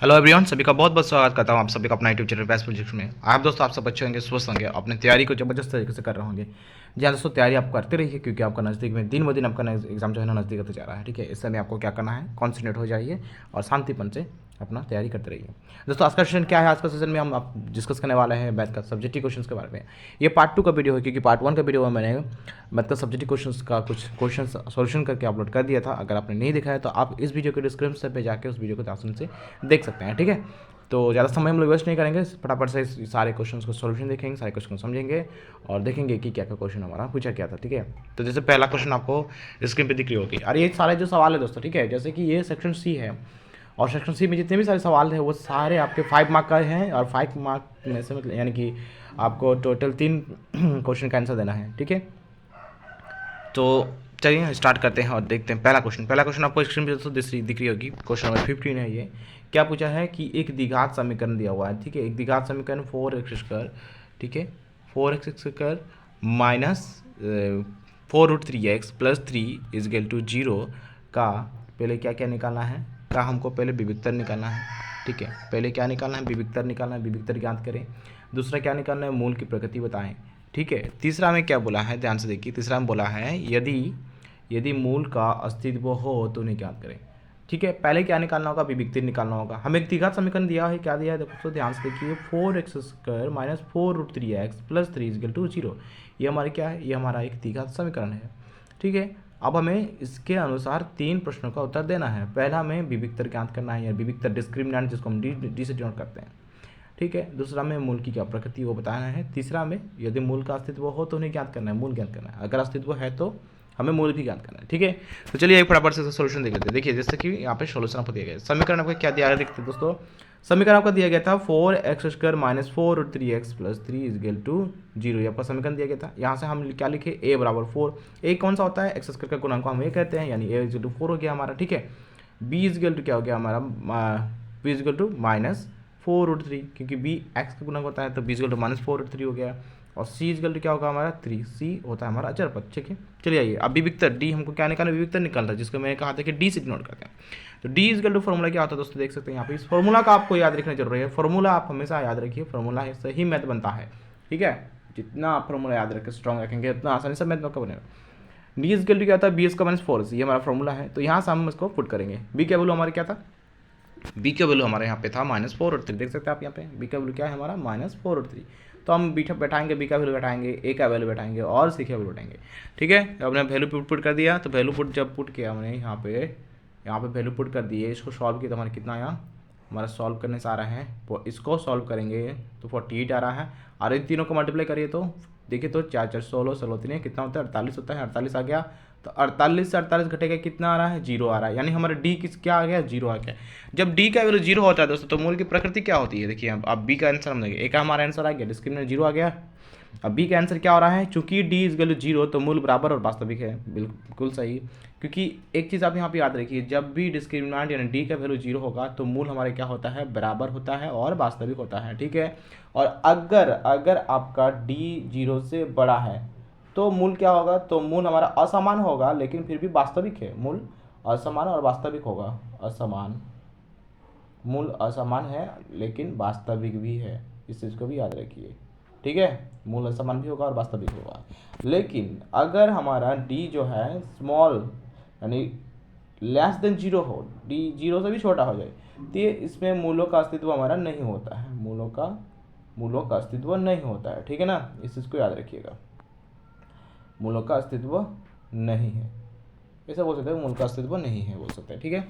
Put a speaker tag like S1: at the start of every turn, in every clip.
S1: Hello everyone, सभी का बहुत बहुत स्वागत करता हूँ आप सभी का अपना यूट्यूब चैनल बेस्ट प्रोजेक्ट में। आप दोस्तों, आप सब अच्छे होंगे, स्वस्थ होंगे, अपनी तैयारी को जबरदस्त तरीके से कर रहे होंगे। जी हाँ दोस्तों, तैयारी आप करते रहिए क्योंकि आपका नज़दीक में दिन ब दिन आपका एग्जाम जो है ना नज़दीक होते जा रहा है। ठीक है, इस समय आपको क्या करना है, कॉन्सेंट्रेट हो जाइए और शांतिपन से अपना तैयारी करते रहिए। दोस्तों, आज का सेशन क्या है? आज का सेशन में हम आप डिस्कस करने वाले हैं मैथ का सब्जेक्टिव क्वेश्चन के बारे में। ये पार्ट 2 का वीडियो है क्योंकि पार्ट 1 का वीडियो में मैंने मैथ का सब्जेक्टिव क्वेश्चन का कुछ क्वेश्चन सॉल्यूशन करके अपलोड कर दिया था। अगर आपने नहीं देखा है तो आप इस वीडियो के डिस्क्रिप्शन पे जाके उस वीडियो को ध्यान से देख सकते हैं। ठीक है, तो ज़्यादा समय हम लोग वेस्ट नहीं करेंगे, फटाफट से सारे क्वेश्चंस को सॉल्यूशन देखेंगे, सारे क्वेश्चन को समझेंगे और देखेंगे कि क्या क्या क्वेश्चन हमारा पूछा गया था। ठीक है, तो जैसे पहला क्वेश्चन आपको स्क्रीन पे दिख रही होगी और ये सारे जो सवाल है दोस्तों, ठीक है, जैसे कि ये सेक्शन सी है और सेक्शन सी में जितने भी सारे सवाल हैं वो सारे आपके 5 मार्क का हैं और 5 मार्क में से मतलब यानी कि आपको टोटल 3 क्वेश्चन का आंसर देना है। ठीक है, तो चलिए स्टार्ट करते हैं और देखते हैं पहला क्वेश्चन आपको स्क्रीन पे दोस्तों दिख रही होगी। क्वेश्चन नंबर 15 है। ये क्या पूछा है कि एक द्विघात समीकरण दिया हुआ है। ठीक है, एक द्विघात समीकरण 4x², ठीक है, 4x² minus 4√3x plus 3 is equal to 0 का पहले क्या क्या निकालना है, का हमको पहले विविक्तर निकालना है। ठीक है, पहले क्या निकालना है, विविक्तर निकालना है, विविक्तर ज्ञात करें। दूसरा क्या निकालना है, मूल की प्रकृति बताएं। ठीक है, तीसरा में क्या बोला है, ध्यान से देखिए, तीसरा में बोला है यदि मूल का अस्तित्व हो तो उन्हें ज्ञात करें। ठीक है, पहले क्या निकालना होगा, विविक्तर निकालना होगा। हमें एक द्विघात समीकरण दिया है, क्या दिया है देखो, तो ध्यान से देखिए, 4x² minus 4√3x plus 3 is equal to 0। ये हमारे क्या है, ये हमारा एक द्विघात समीकरण है। ठीक है, अब हमें इसके अनुसार 3 प्रश्नों का उत्तर देना है। पहला हमें विविक्तर ज्ञात करना है या विविक्तर डिस्क्रिमिनेंट जिसको हम डी से डिनोट करते हैं। ठीक है, दूसरा में मूल की क्या प्रकृति वो बताना है। तीसरा में यदि मूल का अस्तित्व हो तो उन्हें ज्ञात करना है, मूल ज्ञात करना है। अगर अस्तित्व है तो हमें मूल भी ज्ञात करना है। ठीक है, तो चलिए एक फटाफट से सोल्यूशन देख लेते हैं। देखिए, जैसे कि यहाँ पे सोल्यूशन आपको दिया गया है। समीकरण आपको क्या दिया गया देखते हैं दोस्तों। समीकरण आपका दिया गया था 4x² minus 4√3x plus 3 is equal to 0। ये आपका समीकरण दिया गया था। यहाँ से हम क्या लिखे, a बराबर 4। a कौन सा होता है, x² का गुणांक हम a कहते हैं, यानी a इजगल टू 4 हो गया हमारा। ठीक है, b इजगल टू क्या हो गया हमारा, b इजगल टू माइनस 4√3, क्योंकि b x का गुणक होता है तो b इजगल टू माइनस 4√3 हो गया। और c इजगल टू क्या होगा हमारा 3, c होता है हमारा अचर पद। ठीक है, चलिए आइए अब विविक्तर d हमको क्या निकालना है, विविक्तर निकालना है, जिसको मैंने कहा था कि d से डिनोट करते हैं। तो d इजगल टू फॉर्मूला क्या होता है दोस्तों, देख सकते हैं यहाँ पे। इस फॉर्मूला का आपको याद रखना जरूरी है। फॉर्मूला आप हमेशा याद रखिए, फॉर्मूला से ही मैथ बनता है। ठीक है, जितना आप फॉर्मूला याद रखें, स्ट्रॉन्ग रखेंगे, उतना आसानी से मैथ का बनेगा। डी इजगल टू क्या होता है, बी इसका माइनस 4, ये हमारा फॉर्मूला है। तो यहाँ से हम इसको पुट करेंगे। बी क्या वैल्यू हमारे क्या था, बी का वैल्यू हमारे यहाँ पे था -4√3। देख सकते हैं आप यहाँ पे बी का वैल्यू क्या है हमारा, -4√3। तो हम बीटा बैठाएंगे, बी का वैल्यू बैठाएंगे, ए का वैल्यू बैठाएंगे और सी का वैल्यू बैठाएंगे। ठीक है, तो हमने वैल्यू पुट कर दिया। तो वैल्यू पुट जब पुट किया हमने यहाँ पे वैल्यू पुट कर दिए, इसको सॉल्व किया तो हमारा कितना आया, हमारा सॉल्व करने से आ रहा है, इसको सॉल्व करेंगे तो 48 आ रहा है। और इन तीनों को मल्टीप्लाई करिए तो देखिए, तो 4 4 16 16 3 कितना होता है, 48 होता है। 48 आ गया, तो 48 से 48 घटेगा कितना आ रहा है, 0 आ रहा है, यानी हमारा डी किस क्या आ गया, 0 आ गया। जब डी का वैल्यू 0 होता है दोस्तों तो मूल की प्रकृति क्या होती है, देखिए अब बी का आंसर हम देंगे। ए का हमारा आंसर आ गया, डिस्क्रिमिनेंट 0 आ गया। अब बी का आंसर क्या हो रहा है, चूंकि डी इज गल 0 तो मूल बराबर और वास्तविक है, बिल्कुल सही। क्योंकि एक चीज़ आप यहाँ पे याद रखिए, जब भी डिस्क्रिमिनेंट यानी डी का वैल्यू 0 होगा तो मूल हमारे क्या होता है, बराबर होता है और वास्तविक होता है। ठीक है, और अगर आपका डी 0 से बड़ा है तो मूल क्या होगा, तो मूल हमारा असमान होगा लेकिन फिर भी वास्तविक है। मूल असमान और वास्तविक होगा, असमान, मूल असमान है लेकिन वास्तविक भी है, इस चीज़ को भी याद रखिए। ठीक है, मूल असमान भी होगा और वास्तविक होगा। लेकिन अगर हमारा डी जो है स्मॉल यानी लेस देन 0 हो, डी 0 से भी छोटा हो जाए, तो ये इसमें मूलों का अस्तित्व हमारा नहीं होता है, मूलों का अस्तित्व नहीं होता है। ठीक है ना, इस चीज़ को याद रखिएगा, मूलों का अस्तित्व नहीं है, ऐसा बोल सकते हैं, मूल का अस्तित्व नहीं है बोल सकते हैं। ठीक है,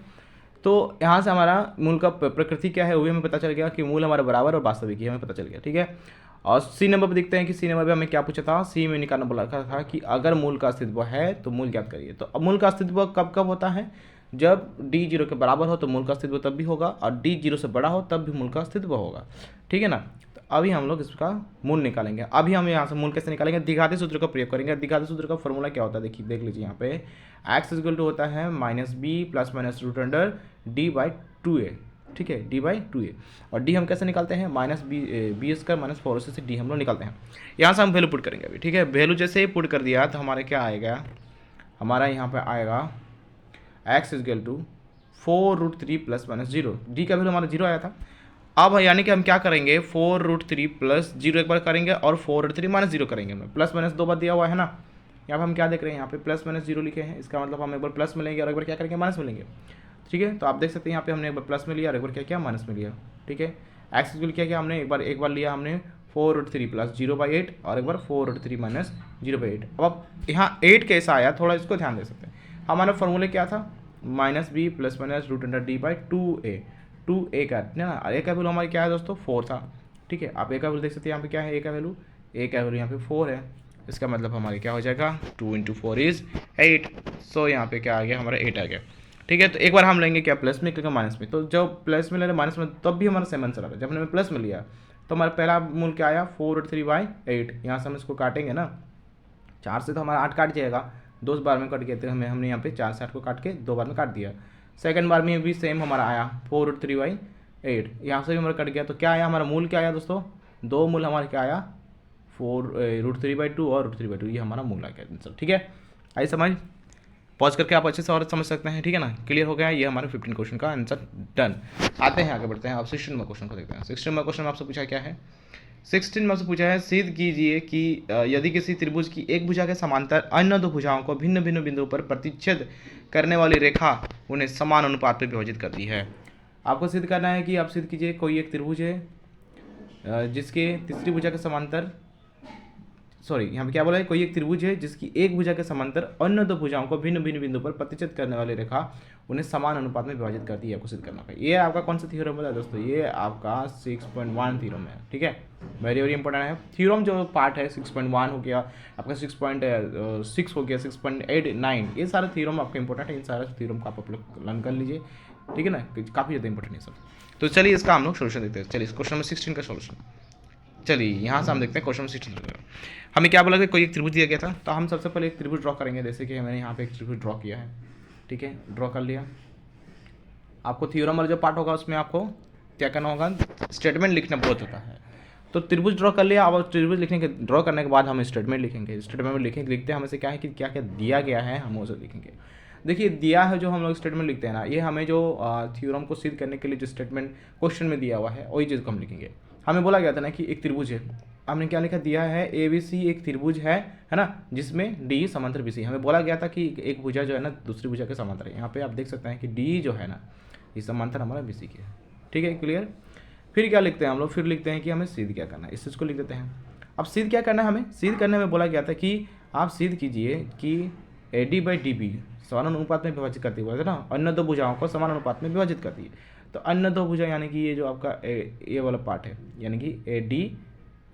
S1: तो यहाँ से हमारा मूल का प्रकृति क्या है वो भी हमें पता चल गया कि मूल हमारे बराबर और वास्तविक ही हमें पता चल गया। ठीक है, और सी नंबर पर देखते हैं कि सी नंबर पे हमें क्या पूछा था। सी में निकालना बोला था कि अगर मूल का अस्तित्व है तो मूल ज्ञात करिए। तो अब मूल का अस्तित्व कब कब होता है, जब डी 0 के बराबर हो तो मूल का अस्तित्व तब भी होगा, और डी 0 से बड़ा हो तब भी मूल का अस्तित्व होगा। ठीक है ना, तो अभी हम लोग इसका मूल निकालेंगे। अभी हम यहाँ से मूल कैसे निकालेंगे, द्विघाती सूत्र का प्रयोग करेंगे। द्विघाती सूत्र का फॉर्मूला क्या होता है, देखिए देख लीजिए यहाँ पे, एक्स इजगल टू होता है -b plus minus root under d/2a। ठीक है, d/2a। और d हम कैसे निकालते हैं, -b² माइनस 4 से d हम लोग निकालते हैं। यहाँ से हम वैल्यू पुट करेंगे अभी। ठीक है, वैल्यू जैसे ही पुट कर दिया तो हमारे क्या आएगा, हमारा यहाँ पे आएगा x equal to 4√3 plus minus 0, D का वैल्यू हमारा 0 आया था। अब यानी कि हम क्या करेंगे, 4√3 प्लस 0 एक बार करेंगे और 4√3 माइनस 0 करेंगे। हमें प्लस माइनस 2 बार दिया हुआ है ना, यहाँ पर हम क्या देख रहे हैं, यहाँ पे प्लस माइनस 0 लिखे हैं, इसका मतलब हम एक बार प्लस में लेंगे और एक बार क्या करेंगे, माइनस में लेंगे। ठीक है, तो आप देख सकते हैं यहाँ पे हमने एक बार प्लस में लिया और एक बार क्या किया, माइनस में लिया। ठीक है, एक्स इक्वल क्या किया हमने, एक बार लिया हमने 4√3 प्लस 0/8 और एक बार 4√3 माइनस 0/8। अब यहाँ 8 कैसा आया, थोड़ा इसको ध्यान दे सकते हैं। हमारा फॉर्मूले क्या था, -b plus minus √d/2a, 2a का है ना, ए का वैल्यू हमारी क्या है दोस्तों, 4 था। ठीक है, आप ए का वैल्यू देख सकते हैं यहाँ पे क्या है, ए का वैल्यू यहाँ पे 4 है। इसका मतलब हमारे क्या हो जाएगा, 2 × 4 = 8। सो यहाँ पे क्या आ गया, हमारा 8 आ गया। ठीक है, तो एक बार हम लेंगे क्या, प्लस में, क्योंकि माइनस में, तो जब प्लस में ले रहे माइनस में तब भी हमारा सेम आंसर आ रहा है। जब हमने प्लस में लिया तो हमारा पहला मूल क्या आया, 4√3/8। यहाँ से हम इसको काटेंगे ना, 4 से तो हमारा 8 काट जाएगा, 2 बार में कट गए थे हमने यहाँ पे 4 से 8 को काट के 2 बार में काट दिया। सेकंड बार में भी सेम हमारा आया 4√3/8, यहाँ से भी हमारा कट गया। तो क्या आया, हमारा मूल क्या आया दोस्तों, 2 मूल हमारे क्या आया, 4√3/2 और √3/2, ये हमारा मूल आ गया आंसर। ठीक है, आई समझ, पॉज करके आप अच्छे से और समझ सकते हैं। ठीक है ना, क्लियर हो गया, ये हमारे 15 क्वेश्चन का आंसर डन। आते हैं आगे बढ़ते हैं, आप 16 क्वेश्चन को देखते हैं। 16 क्वेश्चन में आपसे पूछा क्या है, 16 में आपसे पूछा है, सिद्ध कीजिए कि यदि किसी त्रिभुज की एक भुजा के समांतर अन्य 2 भुजाओं को भिन्न भिन्न बिंदुओं पर प्रतिच्छेद करने वाली रेखा उन्हें समान अनुपात में विभाजित करती है। आपको सिद्ध करना है कि आप सिद्ध कीजिए कोई एक त्रिभुज है जिसके तीसरी भुजा के समांतर, सॉरी यहाँ पे क्या बोला है, कोई एक त्रिभुज है जिसकी एक भुजा के समांतर अन्य 2 भुजाओं को भिन्न भिन्न बिंदु पर प्रतिच्छेद करने वाली रेखा उन्हें समान अनुपात में विभाजित करती है। आपको सिद्ध करना है। ये आपका कौन सा थ्योरम है दोस्तों, ये आपका 6.1 थ्योरम है। ठीक है, वेरी वेरी इंपॉर्टेंट है। थ्योरम जो पार्ट है 6.1 हो गया, आपका 6.6 हो गया, 6.8, 9, ये सारे थ्योरम आपके इंपॉर्टेंट है। इन सारे थ्योरम को आप लोग लर्न कर लीजिए। ठीक है ना, काफ़ी ज़्यादा इंपॉर्टेंट है सब। तो चलिए इसका हम लोग सोल्यूशन देखते हैं। चलिए क्वेश्चन नंबर 16 का सोल्यूशन, चलिए यहाँ से हम देखते हैं। क्वेश्चन 16 हमें क्या बोला कि कोई एक त्रिभुज दिया गया था, तो हम सबसे पहले एक त्रिभुज ड्रॉ करेंगे। जैसे कि मैंने यहाँ पे एक त्रिभुज ड्रॉ किया है। ठीक है, ड्रॉ कर लिया। आपको थ्योरम वाला जो पार्ट होगा उसमें आपको क्या करना होगा, स्टेटमेंट लिखना बहुत होता है। तो त्रिभुज ड्रॉ कर लिया। अब त्रिभुज लिखने के, ड्रॉ करने के बाद हम स्टेटमेंट लिखेंगे। स्टेटमेंट में लिखते हैं हमें से क्या है कि क्या क्या दिया गया है, हम उसे लिखेंगे। देखिए दिया है जो हम लोग स्टेटमेंट लिखते हैं ना, ये हमें जो थ्योरम को सिद्ध करने के लिए जो स्टेटमेंट क्वेश्चन में दिया हुआ है वही चीज़ को हम लिखेंगे। हमें बोला गया था ना कि एक त्रिभुज है, हमने क्या लिखा, दिया है ABC एक त्रिभुज है ना, जिसमें D समांतर BC। हमें बोला गया था कि एक भुजा जो है ना दूसरी भुजा के समांतर है। यहाँ पे आप देख सकते हैं कि D जो है ना, ये समांतर हमारा BC की है। ठीक है, क्लियर। फिर क्या लिखते हैं हम लोग, फिर लिखते हैं कि हमें सिद्ध क्या करना है, इस चीज़ को लिख देते हैं। अब सिद्ध क्या करना है, हमें सिद्ध करने में बोला गया था कि आप सिद्ध कीजिए कि AD/DB समान अनुपात में विभाजित करती है ना, अन्य 2 भुजाओं को समान अनुपात में विभाजित करती है। तो अन्य 2 भुजा यानी कि ये जो आपका ये वाला पार्ट है, यानी कि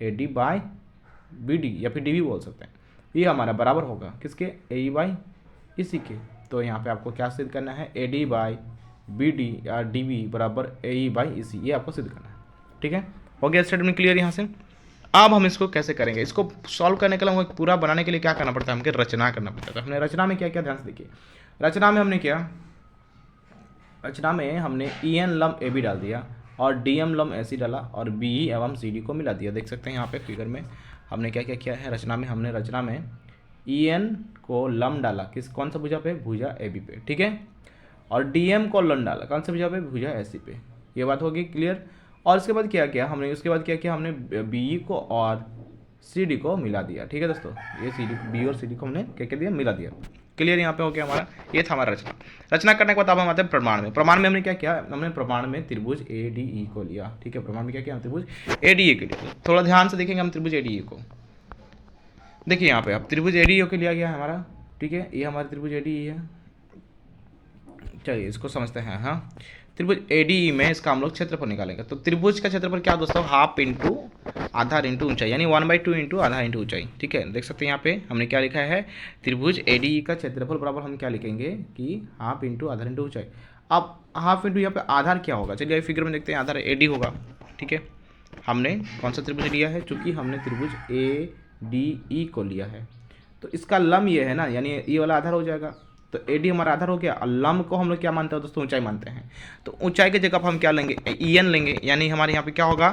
S1: AD/BD या फिर DB बोल सकते हैं, ये हमारा बराबर होगा किसके, AE/EC के। तो यहाँ पे आपको क्या सिद्ध करना है, AD/BD या DB बराबर AE/EC, ये आपको सिद्ध करना है। ठीक है, हो गया स्टेटमेंट क्लियर यहाँ से। अब हम इसको कैसे करेंगे, इसको सॉल्व करने के लिए हमको पूरा बनाने के लिए क्या करना पड़ता है, हमको रचना करना पड़ता है। तो हमने रचना में क्या क्या, ध्यान से देखिए। रचना में हमने क्या, रचना में हमने EN लंब AB डाल दिया और DM लंब AC डाला और BE एवं CD को मिला दिया। देख सकते हैं यहाँ पे फिगर में हमने क्या क्या किया है। रचना में हमने रचना में EN को लंब डाला किस, कौन सा भुजा पे, भुजा AB पे। ठीक है, और DM को लंब डाला कौन सा भुजा पे, भुजा AC पे। ये बात होगी क्लियर। और उसके बाद क्या किया हमने, उसके बाद क्या किया हमने, BE को और CD को मिला दिया। ठीक है दोस्तों, ये BE और CD को हमने क्या क्या दिया, मिला दिया। क्लियर, यहाँ पे हो गया हमारा, ये था हमारा रचना। रचना करने के बाद अब हम आते हैं प्रमाण में। प्रमाण में हमने क्या किया, हमने प्रमाण में त्रिभुज ADE को लिया। ठीक है, प्रमाण में क्या किया, त्रिभुज ADE के लिए। थोड़ा ध्यान से देखेंगे हम त्रिभुज ADE को। देखिए यहाँ पे अब त्रिभुज ADE को लिया गया है हमारा। ठीक है, ये हमारा त्रिभुज ADE है। चलिए इसको समझते हैं। हाँ, त्रिभुज ADE में इसका हम लोग क्षेत्रफल निकालेंगे। तो त्रिभुज का क्षेत्रफल क्या दोस्तों, हाफ इंटू आधार इंटू ऊंचाई, यानी 1/2 इंटू आधार इंटू ऊंचाई। ठीक है, देख सकते हैं यहाँ पे हमने क्या लिखा है, त्रिभुज ADE का क्षेत्रफल बराबर हम क्या लिखेंगे कि हाफ इंटू आधार इंटू ऊंचाई। अब हाफ इंटू यहाँ पे आधार क्या होगा, चलिए फिगर में देखते हैं। आधार AD होगा। ठीक है, हमने कौन सा त्रिभुज लिया है, चूँकि हमने त्रिभुज ADE को लिया है तो इसका लंब ये है ना, यानी ये वाला आधार हो जाएगा। तो AD हमारा आधार हो गया। और लंब को हम लोग क्या मानते हैं दोस्तों, ऊंचाई मानते हैं। तो ऊंचाई की जगह पर हम क्या लेंगे, EN लेंगे, यानी हमारे यहाँ पे क्या होगा,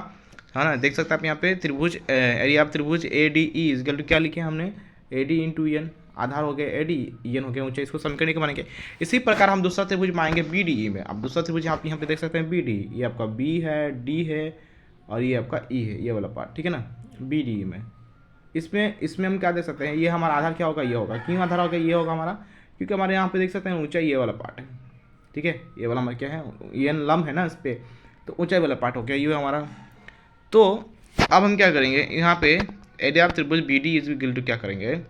S1: है ना, देख सकते हैं आप यहाँ पे त्रिभुज, यदि आप त्रिभुज ADE इक्वल टू क्या लिखे हमने, AD इंटू EN। आधार हो गया AD, EN हो गया ऊंचाई, इसको समीकरण एक मानेंगे। इसी प्रकार हम दूसरा त्रिभुज मानेंगे BDE में। अब दूसरा त्रिभुज आप यहाँ पे देख सकते हैं BDE, ये आपका B है, D है और ये आपका E है, ये वाला पार्ट, ठीक है ना, BDE में। इसमें हम क्या देख सकते हैं, ये हमारा आधार क्या होगा, ये होगा। क्यों आधार होगा, ये होगा हमारा, क्योंकि हमारे यहाँ पे देख सकते हैं ऊंचाई ये वाला पार्ट है, ठीक है, ये वाला हमारा क्या है, EN लंब है ना इस पर, तो ऊंचाई वाला पार्ट हो गया ये हमारा। तो अब हम क्या करेंगे यहाँ पे, एरिया ऑफ त्रिभुज BD इज इक्वल टू क्या करेंगे,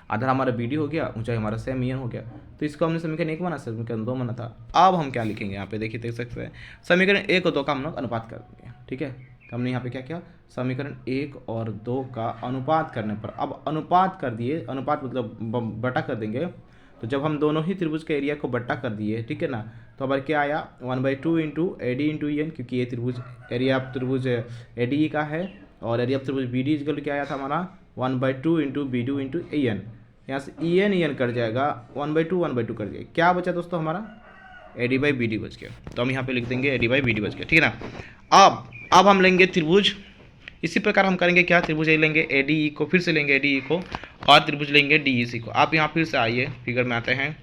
S1: आधार हमारा BD हो गया, ऊंचाई हमारा सेम EN हो गया, तो इसको हमने समीकरण 1 माना, समीकरण 2 माना था। अब हम क्या लिखेंगे यहाँ पे, देखिए देख सकते हैं समीकरण 1 और 2 का हम लोग अनुपात कर देंगे, ठीक है। तो हमने यहाँ पे क्या किया, समीकरण 1 और 2 का अनुपात करने पर, अब अनुपात कर दिए, अनुपात मतलब बटा कर देंगे, तो जब हम दोनों ही त्रिभुज के एरिया को बट्टा कर दिए, ठीक है ना, तो हमारे क्या आया 1/2 इंटू AD इंटू EN, क्योंकि ये त्रिभुज एरिया ऑफ त्रिभुज ADE का है, और एरिया ऑफ त्रिभुज BD इक्वल टू क्या आया था हमारा 1/2 इंटू BD इंटू EN, यहाँ से EN कट जाएगा, 1/2 कट जाएगा, क्या बचा दोस्तों हमारा AD/BD बच गया। तो हम यहाँ पे लिख देंगे AD/BD बच गया, ठीक है ना। अब हम लेंगे त्रिभुज, इसी प्रकार हम करेंगे क्या, त्रिभुज लेंगे ADE को, फिर से लेंगे ADE को, और त्रिभुज लेंगे DEC को। आप यहाँ फिर से आइए फिगर में आते हैं।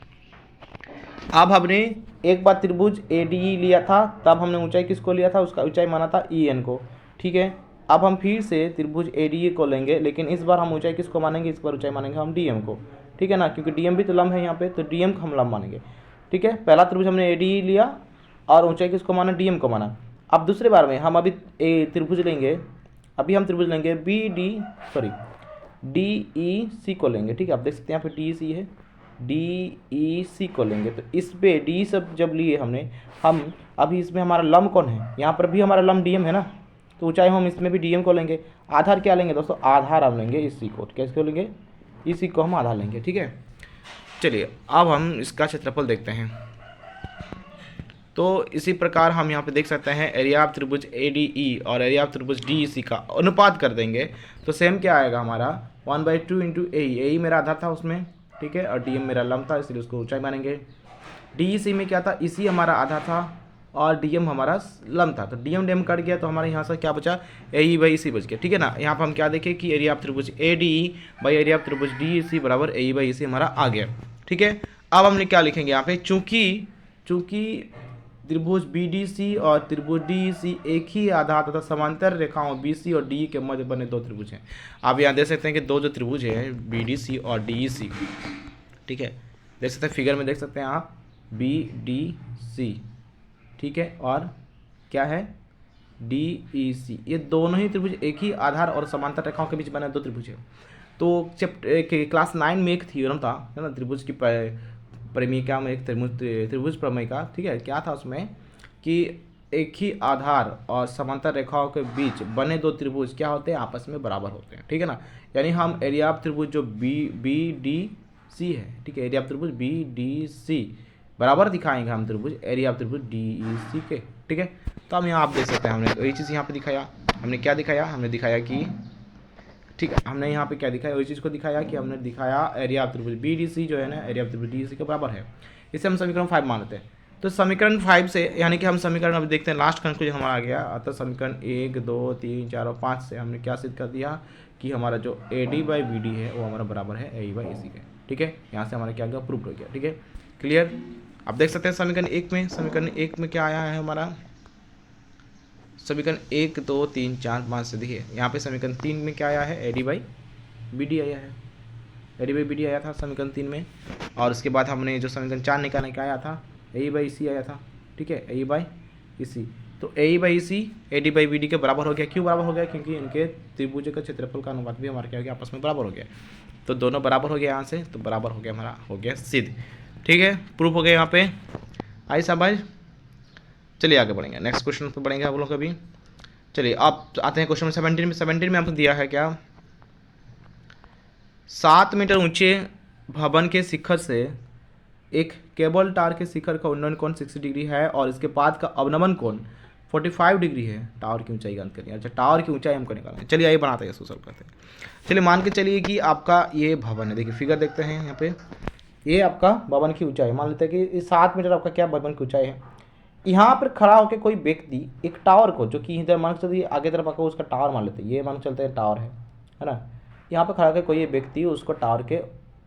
S1: अब हमने एक बार त्रिभुज ADE लिया था, तब हमने ऊंचाई किसको लिया था, उसका ऊंचाई माना था EN को, ठीक है। अब हम फिर से त्रिभुज ADE को लेंगे, लेकिन इस बार हम ऊंचाई किसको मानेंगे, इस बार ऊंचाई मानेंगे हम DM को, ठीक है ना, क्योंकि DM भी तो लंब है यहाँ पे, तो DM को हम लंब मानेंगे, ठीक है। पहला त्रिभुज हमने ADE लिया और ऊंचाई किसको माना, DM को माना। अब दूसरे बार में हम अभी त्रिभुज लेंगे, अभी हम त्रिभुज लेंगे DEC को लेंगे, ठीक है। आप देख सकते हैं यहाँ पे DEC है, DEC को लेंगे, तो इस पे D सब जब लिए हमने, हम अभी इसमें हमारा लंब कौन है, यहाँ पर भी हमारा लंब DM है ना, तो ऊंचाई हम इसमें भी DM को लेंगे। आधार क्या लेंगे दोस्तों, आधार हम लेंगे इसी को, कैसे लेंगे, इसी को हम आधार लेंगे, ठीक है। चलिए अब हम इसका क्षेत्रफल देखते हैं। तो इसी प्रकार हम यहाँ पे देख सकते हैं एरिया ऑफ त्रिभुज ADE और एरिया ऑफ त्रिभुज DEC का अनुपात कर देंगे, तो सेम क्या आएगा हमारा 1/2 इंटू AE मेरा आधार था उसमें, ठीक है, और DM मेरा लंब था, इसलिए उसको ऊंचाई मानेंगे। DEC में क्या था, इसी हमारा आधार था और DM हमारा लंब था, तो DM कट गया, तो हमारे यहाँ से क्या बचा, AE/EC बच गया, ठीक है ना। यहाँ पर हम क्या देखें कि एरिया ऑफ त्रिभुज ADE बाई एरिया ऑफ त्रिभुज DEC बराबर AE/EC हमारा आ गया, ठीक है। अब हमने क्या लिखेंगे यहाँ पे, चूँकि त्रिभुज BDC और त्रिभुज DEC एक ही आधार तथा समांतर रेखाओं BC और DE के मध्य बने दो त्रिभुज हैं। आप यहाँ देख सकते हैं कि दो जो त्रिभुज हैं BDC और DEC, ठीक है, देख सकते हैं फिगर में, देख सकते हैं आप BDC, ठीक है, और क्या है DEC, ये दोनों ही त्रिभुज एक ही आधार और समांतर रेखाओं के बीच बने दो त्रिभुज है। तो क्लास 9 में एक थ्योरम था, है ना, त्रिभुज की प्रमेयिका में, एक त्रिभुज प्रमेयिका, ठीक है, क्या था उसमें कि एक ही आधार और समांतर रेखाओं के बीच बने दो त्रिभुज क्या होते हैं, आपस में बराबर होते हैं, ठीक है ना। यानी हम एरिया ऑफ त्रिभुज जो BDC है, ठीक है, एरिया ऑफ त्रिभुज BDC बराबर दिखाएंगे हम त्रिभुज एरिया ऑफ त्रिभुज DEC के, ठीक है। तो हम यहाँ आप देख सकते हैं, हमने वही चीज़ यहाँ पे दिखाया, हमने क्या दिखाया, हमने दिखाया कि, ठीक है, हमने यहाँ पे क्या दिखाया, वही चीज़ को दिखाया कि हमने दिखाया एरिया ऑफ त्रिभुज BDC जो है ना, एरिया ऑफ त्रिभुज DEC के बराबर है। इसे हम समीकरण 5 मान लेते हैं। तो समीकरण 5 से, यानी कि हम समीकरण अभी देखते हैं, लास्ट कंक्लूजन हमारा आ गया, अतः समीकरण 1, 2, 3, 4 और 5 से हमने क्या सिद्ध कर दिया कि हमारा जो AD/BD है वो हमारा बराबर है AE/EC के, ठीक है। यहाँ से हमारा क्या गया, प्रूफ हो गया, ठीक है, क्लियर। आप देख सकते हैं समीकरण 1 में क्या आया है हमारा, समीकरण 1, 2, 3, 4, 5 से देखिए, यहाँ पे समीकरण 3 में क्या आया है, AD/BD आया है, AD/BD आया था समीकरण 3 में, और उसके बाद हमने जो समीकरण 4 निकालने का आया था, AE/EC आया था, ठीक है, AE/EC। तो AE/EC AD/BD के बराबर हो गया। क्यों बराबर हो गया, क्योंकि इनके त्रिभुज का क्षेत्रफल का अनुपात भी हमारा क्या हो गया, आपस में बराबर हो गया, तो दोनों बराबर हो गया, यहाँ से तो बराबर हो गया, हमारा हो गया सिद्ध, ठीक है, प्रूफ हो गया यहाँ पे। आई शाबाश, चलिए आगे बढ़ेंगे, नेक्स्ट क्वेश्चन पर बढ़ेंगे आप लोग अभी। चलिए आप आते हैं क्वेश्चन 17 में। 17 में आपको दिया है क्या, 7 मीटर ऊंचे भवन के शिखर से एक केबल टावर के शिखर का उन्नयन कोण 60 डिग्री है और इसके बाद का अवनमन कोण 45 डिग्री है। टावर की ऊंचाई ज्ञात करिए। अच्छा, टावर की ऊंचाई हमको निकालना है। चलिए आइए बनाते हैं, इसको सॉल्व करते हैं। चलिए मान के चलिए कि आपका ये भवन है, देखिए फिगर देखते हैं यहाँ पे, ये आपका भवन की ऊंचाई, मान लेते हैं कि 7 मीटर आपका क्या भवन की ऊंचाई है। यहाँ पर खड़ा होकर कोई व्यक्ति एक टावर को, जो कि इधर मान के चलते आगे तरफ आकर उसका टावर मान लेते हैं, ये मान के चलते हैं टावर है ना, यहाँ पर खड़ा होकर कोई व्यक्ति उसको टावर के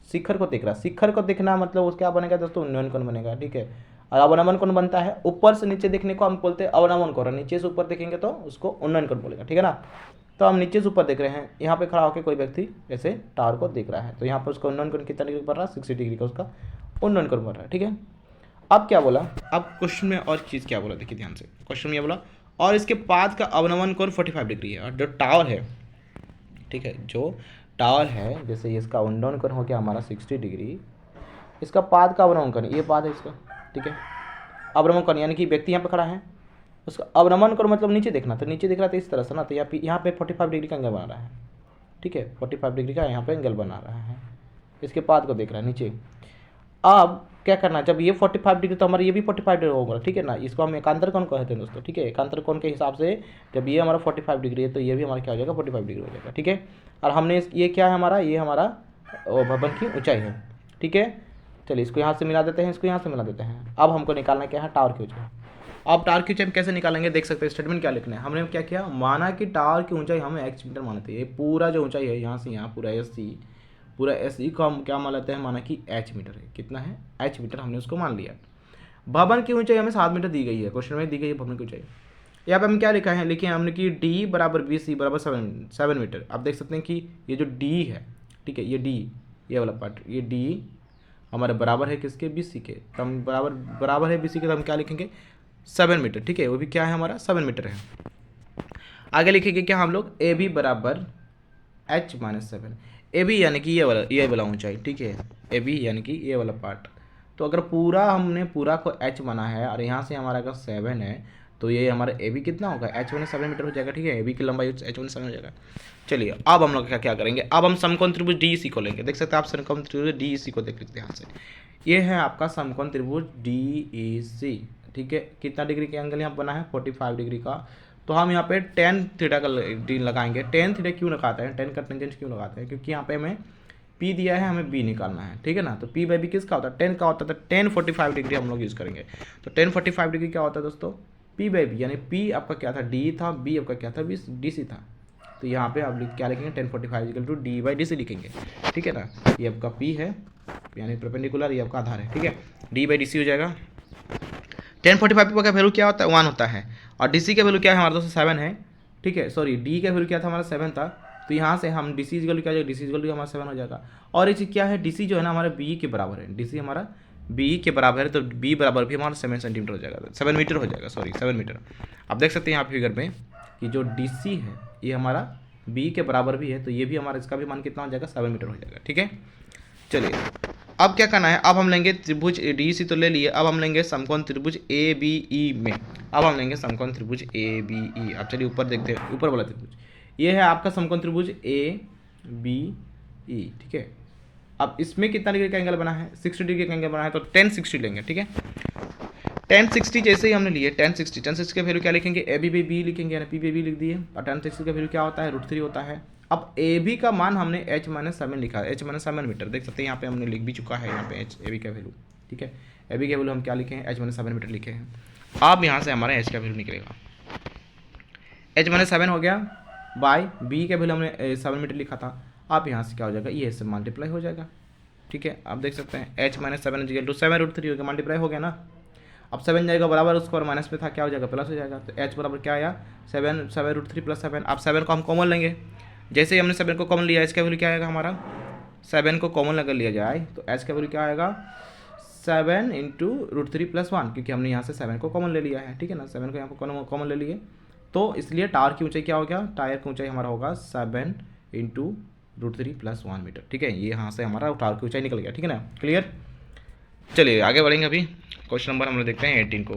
S1: शिखर को देख रहा है, शिखर को देखना मतलब उसका क्या बनेगा दोस्तों, उन्नयन कोण बनेगा, ठीक है। और अवनमन कोण बनता है ऊपर से नीचे देखने को हम बोलते हैं अवनमन कोण, नीचे से ऊपर देखेंगे तो उसको उन्नयन कोण बोलेगा, ठीक है ना। तो हम नीचे से ऊपर देख रहे हैं, यहाँ पे खड़ा होकर कोई व्यक्ति ऐसे टावर को देख रहा है, तो यहाँ पर उसका उन्नयन कोण कितना डिग्री बन रहा है, 60 डिग्री का उसका उन्नयन कोण बन रहा है, ठीक है। अब क्या बोला, अब क्वेश्चन में और चीज़ क्या बोला देखिए ध्यान से, क्वेश्चन में ये बोला और इसके पाद का अवनमन कोण 45 डिग्री है, और जो टावर है, ठीक है, जो टावर है जैसे इसका उन्नयन कोण हो गया हमारा 60 डिग्री, इसका पाद का अवनमन कोण, ये पाद है इसका, ठीक है। अवनमन कोण यानी कि व्यक्ति यहाँ पे खड़ा है, उसका अवनमन कोण मतलब नीचे देखना, तो नीचे देख रहा था इस तरह से ना, तो यहाँ पे 45 डिग्री का एंगल बना रहा है, ठीक है, 45 डिग्री का यहाँ पे एंगल बना रहा है, इसके पाद को देख रहा है नीचे। अब क्या करना, जब ये 45 डिग्री तो हमारा ये भी 45 डिग्री होगा, ठीक है ना, इसको हम एकांतर कोण कहते हैं दोस्तों, ठीक है। एकांतर कोण के हिसाब से जब ये हमारा 45 डिग्री है तो ये भी हमारा क्या हो जाएगा, 45 डिग्री हो जाएगा, ठीक है। और हमने ये क्या है हमारा, ये हमारा भवन की ऊंचाई है, ठीक है। चलिए इसको यहाँ से मिला देते हैं, इसको यहाँ से मिला देते हैं। अब हमको निकालना क्या है, टावर की ऊंचाई। अब टावर की ऊंचाई हम कैसे निकालेंगे, देख सकते हैं स्टेटमेंट क्या लिखना है। हमने क्या किया, माना कि टावर की ऊंचाई हम x मीटर मानते हैं, ये पूरा जो ऊंचाई है यहाँ से यहाँ पूरा एस सी को हम क्या मान लेते हैं, माना कि h मीटर है, कितना है h मीटर, हमने उसको मान लिया। भवन की ऊंचाई हमें 7 मीटर दी गई है, क्वेश्चन में दी गई है भवन की ऊंचाई। यहाँ पे हम क्या लिखा है, लिखे हमने कि d बराबर बी सी बराबर 7 मीटर। आप देख सकते हैं कि ये जो d है, ठीक है, ये d, ये वाला पार्ट, ये d हमारे बराबर है किसके, बी सी के, तो हम बराबर है बी सी के, तो हम क्या लिखेंगे 7 मीटर, ठीक है, वो भी क्या है हमारा 7 मीटर है। आगे लिखेंगे क्या हम लोग, ए बी बराबर h माइनस 7, ए बी यानी कि ये वाला ऊंचाई, ठीक है, ए बी यानी कि ये वाला पार्ट। तो अगर पूरा हमने पूरा को h माना है और यहाँ से हमारा अगर 7 है तो ये हमारा ए बी कितना होगा, h वन 7 मीटर हो जाएगा, ठीक है, ए बी की लंबाई h वन 7 हो जाएगा। चलिए अब हम लोग क्या करेंगे, अब हम समकोण त्रिभुज डी सी को लेंगे। देख सकते हैं आप समकोण त्रिभुज डी सी को देख लीजिए ध्यान से, ये है आपका समकोण त्रिभुज डी ई सी, ठीक है। कितना डिग्री का एंगल यहाँ बना है, 45 डिग्री का। तो हम यहाँ पे टेन थीटा का डी लगाएंगे। टेन थीटा क्यों लगाते हैं, टेन का टेंजेंट क्यों लगाते हैं, क्योंकि यहाँ पे हमें पी दिया है, हमें बी निकालना है, ठीक है ना। तो पी बाई बी किसका होता है, टेन का होता है, तो टेन 45 डिग्री हम लोग यूज़ करेंगे। तो टेन 45 डिग्री क्या होता है दोस्तों, पी बाई बी, यानी पी आपका क्या था, डी था, बी आपका क्या था, बी डी सी था। तो यहाँ पे आप क्या लिखेंगे, 1045 equal to D by D C लिखेंगे, ठीक है ना। ये आपका पी है यानी परपेंडिकुलर, ये आपका आधार है, ठीक है, डी बाई डी सी हो जाएगा। 1045 का वैल्यू क्या होता है, 1 होता है, और डी सी का वैल्यू क्या है हमारा दोस्तों 7 है, ठीक है। सॉरी, डी का वैल्यू क्या था हमारा 7 था, तो यहाँ से हम डी सी इक्वल क्या हो जाएगा, डी सी इक्वल हमारा 7 हो जाएगा। और ये चीज़ क्या है, डी सी जो है ना हमारा बी के बराबर है, डी सी हमारा बी के बराबर है, तो बी बराबर भी हमारा 7 सेंटीमीटर हो जाएगा, 7 मीटर हो जाएगा, सॉरी 7 मीटर। आप देख सकते हैं यहाँ फिगर में कि जो डी सी है ये हमारा बी के बराबर भी है, तो ये भी हमारा इसका भी मान कितना हो जाएगा, 7 मीटर हो जाएगा, ठीक है। चलिए अब क्या करना है, अब हम लेंगे त्रिभुज डी सी तो ले लिए, अब हम लेंगे समकोण त्रिभुज ए बी ई में। अब हम लेंगे समकोण त्रिभुज ए बी ई। अब चलिए ऊपर देखते हैं, ऊपर वाला त्रिभुज ये है आपका समकोण त्रिभुज ए बी ई, ठीक है। अब इसमें कितना डिग्री का एंगल बना है, 60 डिग्री का एंगल बना है, तो 1060 लेंगे, ठीक है। 1060 जैसे ही हमने लिए 1060 का वैल्यू क्या लिखेंगे, ए बी बी लिखेंगे, यानी पी बी बी लिख दिए, और 1060 का वैल्यू क्या होता है, √3 होता है। अब ए बी का मान हमने h माइनस 7 लिखा है, h माइनस 7 मीटर, देख सकते हैं यहाँ पे हमने लिख भी चुका है, यहाँ पे h ए बी का वैल्यू, ठीक है। ए बी का वैल्यू हम क्या लिखे हैं, h माइनस 7 मीटर लिखे हैं। अब यहाँ से हमारा h का वैल्यू निकलेगा, h माइनस 7 हो गया बाय बी का वैल्यू हमने 7 मीटर लिखा था। अब यहाँ से क्या हो जाएगा, ये से मल्टीप्लाई हो जाएगा, ठीक है। आप देख सकते हैं h माइनस 7 इक्वल टू 7√3 हो गया, मल्टीप्लाई हो गया ना। अब 7 जाएगा बराबर उसको, और माइनस पे था क्या हो जाएगा, प्लस हो जाएगा। तो h बराबर क्या आया, 7√3 प्लस 7। अब 7 को हम कॉमन लेंगे, जैसे ही हमने 7 को कॉमन लिया, h का वैल्यू क्या आएगा हमारा, 7 को कॉमन अगर लिया जाए तो h का वैल्यू क्या आएगा, 7 इंटू √3 प्लस 1, क्योंकि हमने यहाँ से 7 को कॉमन ले लिया है, ठीक है ना। 7 को यहाँ पर कॉमन ले लिए, तो इसलिए टावर की ऊंचाई क्या हो गया, टायर की ऊंचाई हमारा होगा 7 इंटू √3 प्लस 1 मीटर, ठीक है। ये यहाँ से हमारा टावर की ऊंचाई निकल गया, ठीक है ना, क्लियर। चलिए आगे बढ़ेंगे। अभी क्वेश्चन नंबर हम लोग देखते हैं 18 को।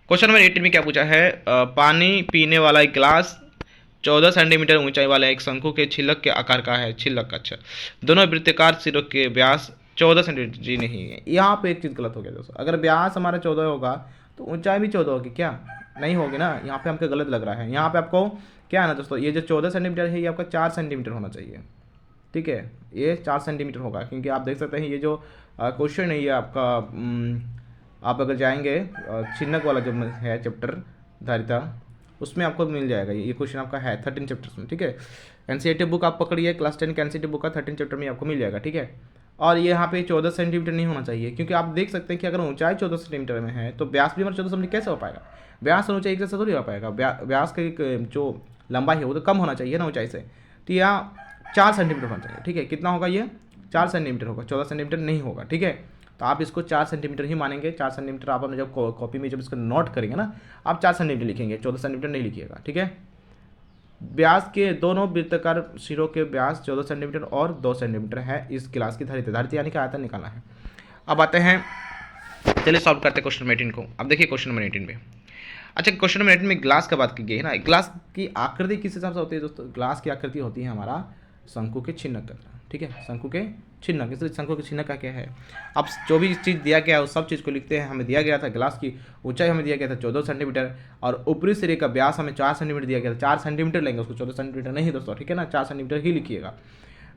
S1: क्वेश्चन नंबर 18 में क्या पूछा है, पानी पीने वाला एक गिलास 14 सेंटीमीटर ऊंचाई वाला एक शंकु के छिलक के आकार का है, छिलक, अच्छा। दोनों वृत्ताकार सिरों के व्यास 14 सेंटीमीटर, जी नहीं है, यहाँ पे एक चीज़ गलत हो गया दोस्तों। अगर व्यास हमारा 14 होगा तो ऊंचाई भी 14 होगी क्या, नहीं होगी ना। यहाँ पे हमको गलत लग रहा है। यहाँ पे आपको क्या है ना दोस्तों, ये जो 14 सेंटीमीटर है ये आपका 4 सेंटीमीटर होना चाहिए, ठीक है, ये 4 सेंटीमीटर होगा। क्योंकि आप देख सकते हैं ये जो क्वेश्चन है ये आपका आप अगर जाएंगे छिन्नक वाला जो है चैप्टर धारिता, उसमें आपको मिल जाएगा, ये क्वेश्चन आपका है 13 चैप्टर्स में, ठीक है। एनसीईआरटी बुक आप पकड़िए, क्लास 10 का एनसीईआरटी बुक का 13 चैप्टर में आपको मिल जाएगा, ठीक है। और ये यहाँ पे 14 सेंटीमीटर नहीं होना चाहिए, क्योंकि आप देख सकते हैं कि अगर ऊंचाई 14 सेंटीमीटर में है तो व्यास भी हमारा 14 सेंटीमीटर कैसे हो पाएगा, व्यास और ऊंचाई एक जैसा थोड़ी हो पाएगा, व्यास का जो लंबाई है वो तो कम होना चाहिए ना ऊंचाई से, तो यहाँ 4 सेंटीमीटर होना चाहिए, ठीक है। कितना होगा ये 4 सेंटीमीटर होगा, 14 सेंटीमीटर नहीं होगा, ठीक है। तो आप इसको 4 सेंटीमीटर ही मानेंगे, 4 सेंटीमीटर आप अपने जब कॉपी में जब इसको नोट करेंगे ना, आप 4 सेंटीमीटर लिखेंगे, 14 सेंटीमीटर नहीं लिखिएगा, ठीक है। व्यास के दोनों वृत्ताकार सिरों के व्यास 14 सेंटीमीटर और 2 सेंटीमीटर है इस गिलास की धरती यानी कि आयतन निकालना है। अब आते हैं, चलिए सॉल्व करते हैं क्वेश्चन नंबर 18 को। अब देखिए क्वेश्चन नंबर 18 में, अच्छा क्वेश्चन नंबर 18 में ग्लास का बात की गई है ना। ग्लास की आकृति किस हिसाब से होती है दोस्तों, ग्लास की आकृति होती है हमारा शंकु के चिन्ह का, ठीक है, शंकु के चिन्ह, इसलिए शंकु के चिन्ह का क्या है। अब जो भी चीज़ दिया गया है उस सब चीज़ को लिखते हैं। हमें दिया गया था ग्लास की ऊंचाई हमें दिया गया था 14 सेंटीमीटर और ऊपरी सिरे का व्यास हमें 4 सेंटीमीटर दिया गया था, 4 सेंटीमीटर लेंगे उसको, 14 सेंटीमीटर नहीं दोस्तों, ठीक है ना, 4 सेंटीमीटर ही लिखिएगा।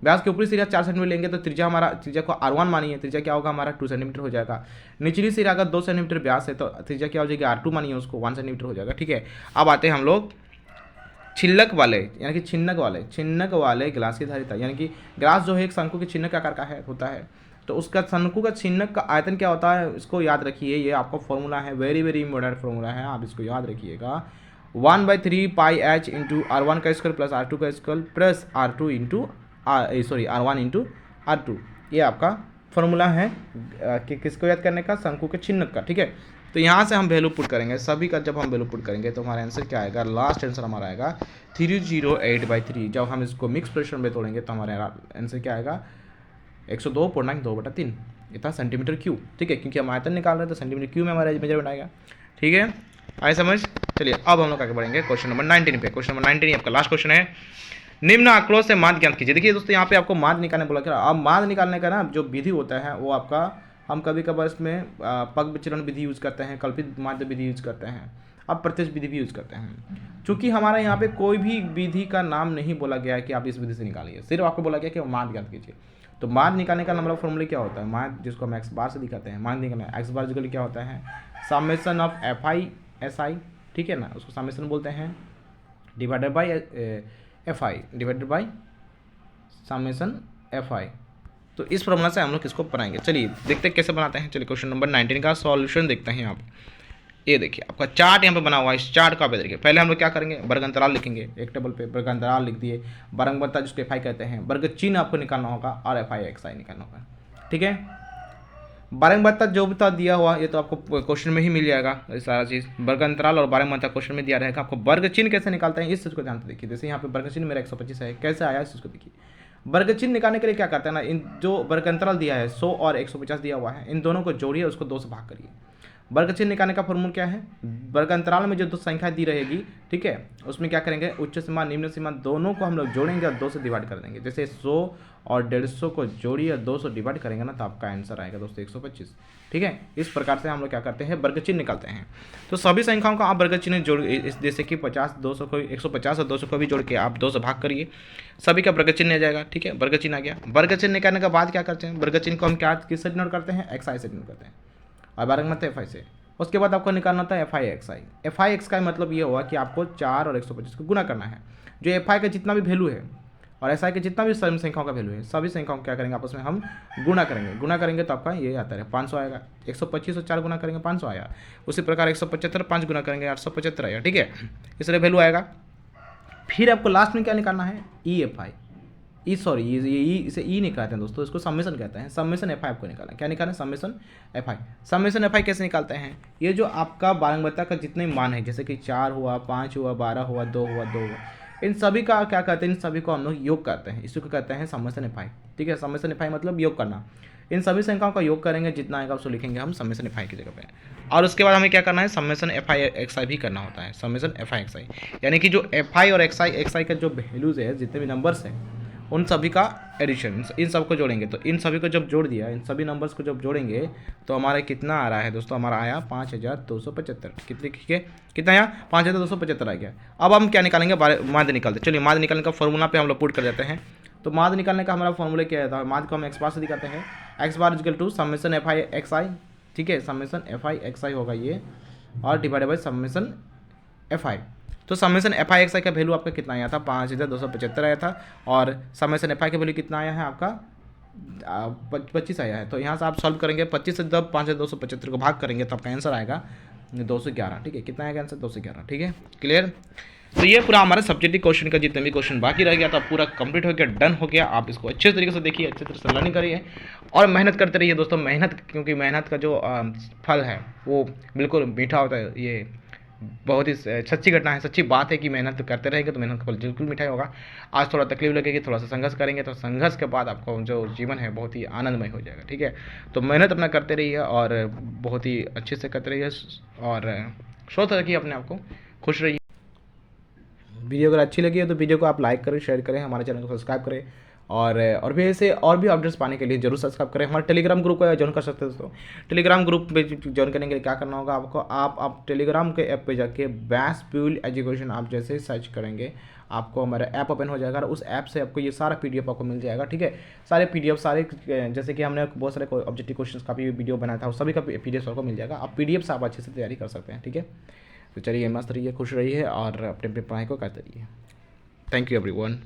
S1: व्यास के ऊपरी सिरा 4 सेंटीमीटर लेंगे तो त्रिज्या को R1 मानिए, त्रिज्या क्या होगा हमारा 2 सेंटीमीटर हो जाएगा। निचली सिरा अगर 2 सेंटीमीटर व्यास है तो त्रिज्या क्या हो जाएगी R2 मानिए, उसको 1 सेंटीमीटर हो जाएगा, ठीक है। अब आते हैं हम लोग छिल्लक वाले यानी कि छिन्नक वाले गिलास की धारिता, यानी कि गिलास जो है एक शंकु के चिन्ह के आकार का है होता है, तो उसका शंकु का चिन्ह का आयतन क्या होता है इसको याद रखिए। ये आपका फॉर्मूला है, वेरी वेरी इंपॉर्टेंट फॉर्मूला है, आप इसको याद रखिएगा। 1/3 पाई एच इंटू R1 का स्क्वायर प्लस R2 का square plus R2 into R1 into R2, ये आपका फॉर्मूला है कि किसको याद करने का, शंकु के चिन्ह का, ठीक है। तो यहाँ से हम वैल्यू पुट करेंगे सभी का, जब हम वैल्यू पुट करेंगे तो हमारा आंसर क्या आएगा, लास्ट आंसर हमारा आएगा 308/3। जब हम इसको मिक्स फ्रैक्शन में तोड़ेंगे तो हमारा आंसर क्या आएगा 102.2/3, इतना सेंटीमीटर क्यूब, ठीक है, क्योंकि हम आयतन निकाल रहे हैं तो सेंटीमीटर क्यूब में हमारा मेजरमेंट आएगा, ठीक है, आए समझ। चलिए अब हम लोग आगे बढ़ेंगे क्वेश्चन नंबर 19 पे। क्वेश्चन नंबर 19 आपका लास्ट क्वेश्चन है, निम्न आंकड़ों से माध्य ज्ञात कीजिए। देखिए दोस्तों यहाँ पे आपको माध्य निकालने बोला क्या, अब माध्य निकालने का ना जो विधि होता है वो आपका, हम कभी कभार इसमें पग विचलन विधि यूज करते हैं, कल्पित माध्य विधि यूज करते हैं, अब प्रत्यक्ष विधि भी यूज करते हैं। चूंकि हमारा यहाँ पे कोई भी विधि का नाम नहीं बोला गया है कि आप इस विधि से निकालिए, सिर्फ आपको बोला गया कि माध्य ज्ञात कीजिए। तो माध्य निकालने का नंबर फॉर्मूला क्या होता है, माध्य जिसको हम एक्स बार से दिखाते हैं, माध्य निकालना एक्स बार जिसको क्या होता है समेशन ऑफ FI, ठीक है ना, उसको समेशन बोलते हैं, divided by FI divided by summation FI। तो इस फॉर्मूला से हम लोग किसको बनाएंगे, चलिए देखते हैं कैसे बनाते हैं। चलिए क्वेश्चन नंबर 19 का सॉल्यूशन देखते हैं। आप ये देखिए आपका चार्ट यहाँ पे बना हुआ है, इस चार्ट का आप देखिए। पहले हम लोग क्या करेंगे, वर्ग अंतराल लिखेंगे, एक टेबल पे वर्ग अंतराल लिख दिए, वर्गमूलता जिसको FI कहते हैं, वर्ग चिन्ह आपको निकालना होगा और FI XI निकालना होगा, ठीक है। वर्गमूलता जो भी दिया हुआ ये तो आपको क्वेश्चन में ही मिल जाएगा, ये सारा चीज़ वर्ग अंतराल और वर्गमूलता क्वेश्चन में दिया रहेगा। आपको वर्ग चिन्ह कैसे निकालते हैं इस चीज़ को ध्यान से देखिए। जैसे यहाँ पे वर्ग चिन्ह मेरा 125 है, कैसे आया इस चीज़ को देखिए। वर्ग चिन्ह निकालने के लिए क्या करते हैं ना, इन जो वर्ग अंतराल दिया है 100 और 150 दिया हुआ है, इन दोनों को जोड़िए, उसको 2 से भाग करिए। वर्ग चिन्ह निकालने का फॉर्मूला क्या है, वर्ग अंतराल में जो 2 संख्या दी रहेगी, ठीक है, उसमें क्या करेंगे उच्च सीमा निम्न सीमा दोनों को हम लोग जोड़ेंगे और 2 से डिवाइड कर देंगे। जैसे 100 और 150 को जोड़िए और 200 डिवाइड करेंगे ना तो आपका आंसर आएगा दोस्तों 125, ठीक है। इस प्रकार से हम लोग क्या करते हैं, वर्ग चिन्ह निकालते हैं। तो सभी संख्याओं का आप वर्ग चिन्ह जोड़, जैसे कि 50 200 को 150 और 200 को भी जोड़ के आप 2 से भाग करिए, सभी का वर्ग चिन्ह आ जाएगा, ठीक है। वर्ग चिन्ह आ गया। वर्ग चिन्ह निकालने के बाद क्या करते हैं, वर्ग चिन्ह को हम क्या किससे डिनोट करते हैं, XI से डिनोट करते हैं और वर्गमूलता FI से। उसके बाद आपको निकालना होता है FI XI। FI XI का मतलब ये हुआ कि आपको 4 और 125 को गुना करना है। जो FI का जितना भी वैल्यू है और SI के जितना भी सभी संख्याओं का वैल्यू है, सभी संख्याओं को क्या करेंगे आपस में हम गुना करेंगे तो आपका ये आता है 500 आएगा। 125 और 4 गुना करेंगे 500 आया। उसी प्रकार 175 5 गुना करेंगे 875 आएगा, ठीक है, इस तरह वैल्यू आएगा। फिर आपको लास्ट में क्या निकालना है, EFI, सॉरी ये इसे ई नहीं कहते हैं दोस्तों, इसको समेशन कहते हैं। समेशन FI आपको निकालना है, क्या निकालना है, समेशन FI। समेशन FI कैसे निकालते हैं, ये जो आपका वर्गमूलता का जितने मान है, जैसे कि 4 हुआ, 5 हुआ, 12 हुआ, 2 हुआ, 2 हुआ, इन सभी का क्या कहते हैं, इन सभी को हम लोग योग करते हैं, इसको कहते हैं समेशन FI, ठीक है। समेशन FI मतलब योग करना। इन सभी संख्याओं का योग करेंगे, जितना आएगा उसको लिखेंगे हम समेशन FI की जगह पे। और उसके बाद हमें क्या करना है, समेशन FI XI भी करना होता है, समेशन FI XI, यानी कि जो FI और XI का जो वैल्यूज है, जितने भी नंबर्स हैं उन सभी का एडिशन, इन सब को जोड़ेंगे। तो इन सभी को जब जोड़ दिया, इन सभी नंबर्स को जब जोड़ेंगे तो हमारा कितना आ रहा है दोस्तों, हमारा आया 5275। कितने, ठीक है, कितना आया 5275 आ गया। अब हम क्या निकालेंगे, माध्य निकालते। चलिए माध्य निकालने का फॉर्मूला पे हम लोग पुट कर देते हैं। तो माध्य निकालने का हमारा फॉर्मूला क्या था, माध्य को हम एक्स बार से दिखाते हैं, X bar equal to summation FI XI, ठीक है, समेशन FI XI होगा ये, और डिवाइडेड बाई समेशन FI। तो समेसन एफ आई एक्स आई का वैल्यू आपका कितना आया था 5,275 आया था, और समेसन एफ आई का वैल्यू कितना आया है आपका 25 आया है। तो यहाँ से आप सॉल्व करेंगे 25 से जब 5,275 को भाग करेंगे तो आपका आंसर आएगा 211। ठीक है, कितना आएगा आंसर 211। ठीक है, क्लियर। तो ये पूरा हमारे सब्जेक्टिव क्वेश्चन का जितने भी क्वेश्चन बाकी रह गया था पूरा कंप्लीट हो गया, डन हो गया। आप इसको अच्छे तरीके से देखिए, अच्छे तरह से लर्निंग करिए और मेहनत करते रहिए दोस्तों। मेहनत, क्योंकि मेहनत का जो फल है वो बिल्कुल मीठा होता है। ये बहुत ही सच्ची घटना है, सच्ची बात है कि मेहनत करते रहेंगे तो मेहनत का फल बिल्कुल मीठा ही होगा। आज थोड़ा तकलीफ लगेगी, थोड़ा सा संघर्ष करेंगे तो संघर्ष के बाद आपका जो जीवन है बहुत ही आनंदमय हो जाएगा। ठीक है, तो मेहनत अपना करते रहिए और बहुत ही अच्छे से करते रहिए और स्वस्थ रखिए अपने आप को, खुश रहिए। वीडियो अगर अच्छी लगी है तो वीडियो को आप लाइक करें, शेयर करें, हमारे चैनल को सब्सक्राइब करें और भी ऐसे और भी अपडेट्स पाने के लिए जरूर सब्सक्राइब करें। हमारे टेलीग्राम ग्रुप को ज्वाइन कर सकते हैं दोस्तों। टेलीग्राम ग्रुप में ज्वाइन करने के लिए क्या करना होगा आपको, आप टेलीग्राम के ऐप पे जाके बैस फ्यूल एजुकेशन आप जैसे सर्च करेंगे आपको हमारा ऐप ओपन हो जाएगा और उस ऐप से आपको ये सारा पीडीएफ आपको मिल जाएगा। ठीक है, सारे पीडीएफ सारे जैसे कि हमने बहुत सारे ऑब्जेक्टिव क्वेश्चंस का भी वीडियो बनाया था, उस सभी का पीडीएफ आपको मिल जाएगा। आप पीडीएफ से आप अच्छे से तैयारी कर सकते हैं। ठीक है, तो चलिए मस्त रहिए, खुश रहिए और अपने पढ़ाई को करते रहिए। Thank you everyone.